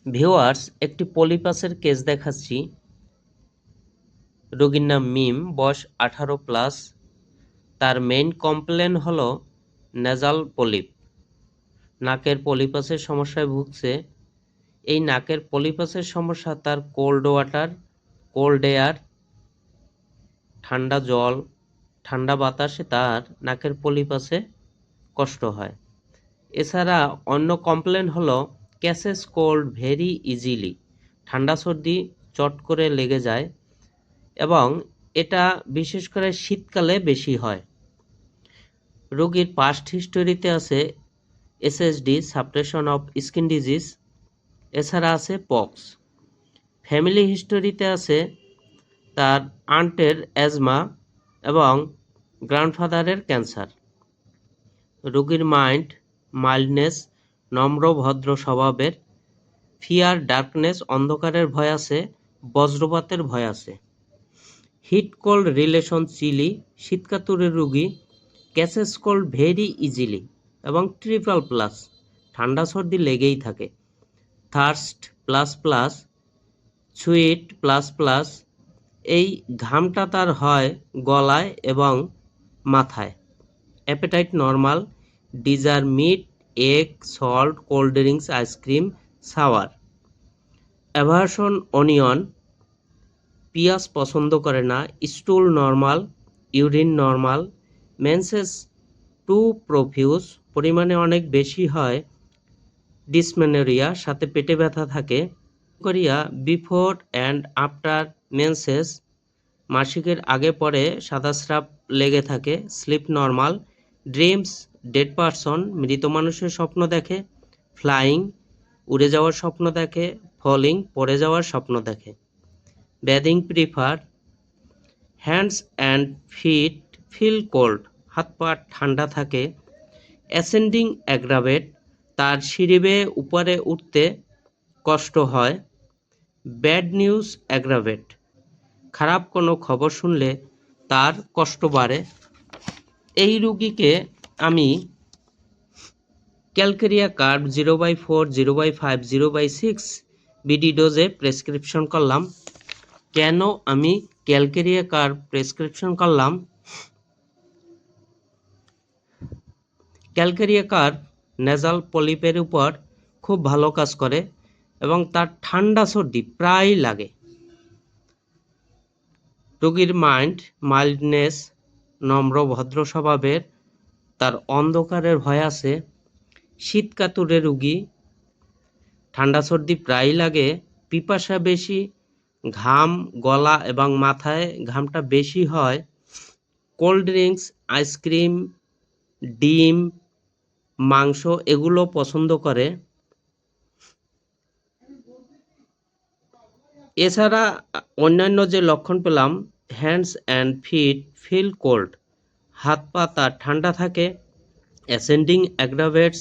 Viewers, একটি পলিপাসের case দেখাচ্ছি। রোগীর নাম মিম, বয়স 18+। তার মেইন কমপ্লেন হলো নেজাল পলিপ, নাকের পলিপাসের সমস্যায় ভুগছে। এই নাকের পলিপাসের সমস্যা তার কোল্ড ওয়াটার, কোল্ড এয়ার, ঠান্ডা জল, ঠান্ডা বাতাসে তার নাকের পলিপাসে কষ্ট হয়। এছাড়া অন্য কমপ্লেন হলো ক্যাসেস কোল্ড ভেরি ইজিলি, ঠান্ডা সর্দি চট করে লেগে যায় এবং এটা বিশেষ করে শীতকালে বেশি হয়। রোগীর পাস্ট হিস্টোরিতে আছে SSD, suppression of skin disease, এছাড়া আছে পক্স। ফ্যামিলি হিস্টোরিতে আছে তার আন্টের অ্যাজমা এবং গ্র্যান্ডফাদারের ক্যান্সার। রোগীর মাইন্ড মাইল্ডনেস, নম্র ভদ্র স্বভাবের, ফিয়ার ডার্কনেস, অন্ধকারের ভয় আছে, বজ্রপাতের ভয় আছে। হিট কোল্ড রিলেশন চিলি, শীতকাতুরের রোগী, ক্যাচেস কোল্ড ভেরি ইজিলি এবং ট্রিপল+, ঠান্ডা সর্দি লেগেই থাকে। থার্স্ট ++, সুইট++, এই ঘামটা তার হয় গলায় এবং মাথায়। Appetite normal, desire meat, egg, salt, cold drinks, ice cream, sour. Aversion onion, পিঁয়াজ পছন্দ করে না। Stool normal, urine normal. Menses too profuse, পরিমাণে অনেক বেশি হয়। ডিসমেনোরিয়া, সাথে পেটে ব্যথা থাকে। করিয়া বিফোর অ্যান্ড আফটার মেন্সেস, মাসিকের আগে পরে সাদা স্রাব লেগে থাকে। Sleep normal. Dreams dead person, মৃত মানুষের স্বপ্ন দেখে। ফ্লাইং, উড়ে যাওয়ার স্বপ্ন দেখে। ফলিং, পড়ে যাওয়ার স্বপ্ন দেখে। Bathing prefer. Hands and feet feel cold, হাত পা ঠান্ডা থাকে। অ্যাসেন্ডিং অ্যাগ্রাভেট, তার সিঁড়ি বেয়ে উপরে উঠতে কষ্ট হয়। ব্যাড নিউজ অ্যাগ্রাভেট, খারাপ কোনো খবর শুনলে তার কষ্ট বাড়ে। এই রুগীকে আমি ক্যালকেরিয়া কার্ব 0/4, 0/5, 0/6 বিডি ডোজে প্রেসক্রিপশন করলাম। কেন আমি ক্যালকেরিয়া কার্ব প্রেসক্রিপশন করলাম? ক্যালকেরিয়া কার্ব নেজাল পলিপের উপর খুব ভালো কাজ করে এবং তার ঠান্ডা সর্দি প্রায় লাগে। রোগীর মাইন্ড মাইল্ডনেস, নম্র ভদ্র স্বভাবের, তার অন্ধকারের ভয় আছে। শীতকাতুরে রোগী, ঠান্ডা সর্দি প্রায় লাগে, পিপাসা বেশি, ঘাম গলা এবং মাথায় ঘামটা বেশি হয়। কোল্ড ড্রিঙ্কস, আইসক্রিম, ডিম, মাংস এগুলো পছন্দ করে। এছাড়া অন্যান্য যে লক্ষণ পেলাম, hands and feet feel cold, হাত পা তার ঠান্ডা থাকে। অ্যাসেন্ডিং অ্যাগ্রাভেটস,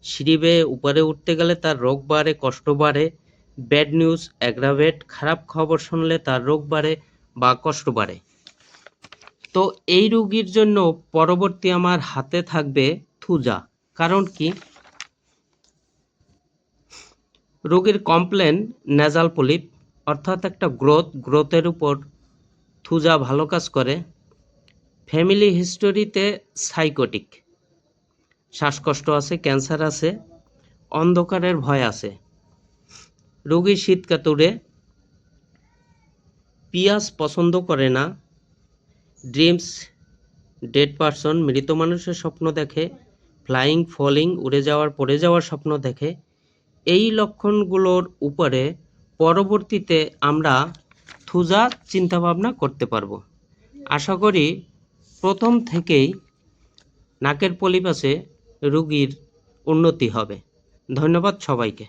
সিঁড়ি বেয়ে উপরে উঠতে গেলে তার রোগ বাড়ে, কষ্ট বাড়ে। ব্যাড নিউজ অ্যাগ্রাভেট, খারাপ খবর শুনলে তার রোগ বাড়ে বা কষ্ট বাড়ে। তো এই রোগীর জন্য পরবর্তী আমার হাতে থাকবে থুজা। কারণ কি? রোগীর কমপ্লেন নেজাল পলিপ, অর্থাৎ একটা গ্রোথের উপর থুজা ভালো কাজ করে। ফ্যামিলি হিস্টোরিতে সাইকোটিক, শ্বাসকষ্ট আছে, ক্যান্সার আছে, অন্ধকারের ভয় আছে। রোগী শীতকাতুরে, পিঁয়াজ পছন্দ করে না। ড্রিমস ডেড পারসন, মৃত মানুষের স্বপ্ন দেখে। ফ্লাইং, ফলিং, উড়ে যাওয়ার পড়ে যাওয়ার স্বপ্ন দেখে। এই লক্ষণগুলোর উপরে পরবর্তীতে আমরা থুজা চিন্তাভাবনা করতে পারবো। আশা করি প্রথম থেকেই নাকের পলিপাসে রোগীর উন্নতি হবে। ধন্যবাদ সবাইকে।